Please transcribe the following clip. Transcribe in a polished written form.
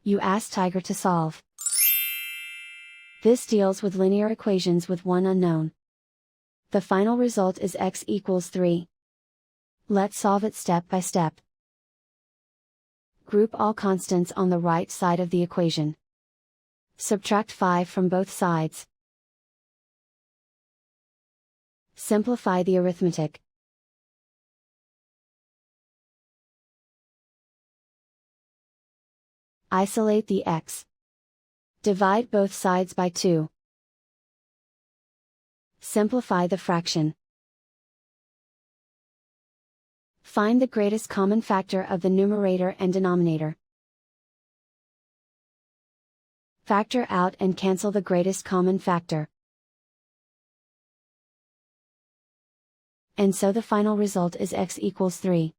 You ask Tiger to solve. This deals with linear equations with one unknown. The final result is x equals 3. Let's solve it step by step. Group all constants on the right side of the equation. Subtract 5 from both sides. Simplify the arithmetic. Isolate the x. Divide both sides by 2. Simplify the fraction. Find the greatest common factor of the numerator and denominator. Factor out and cancel the greatest common factor. And so the final result is x equals 3.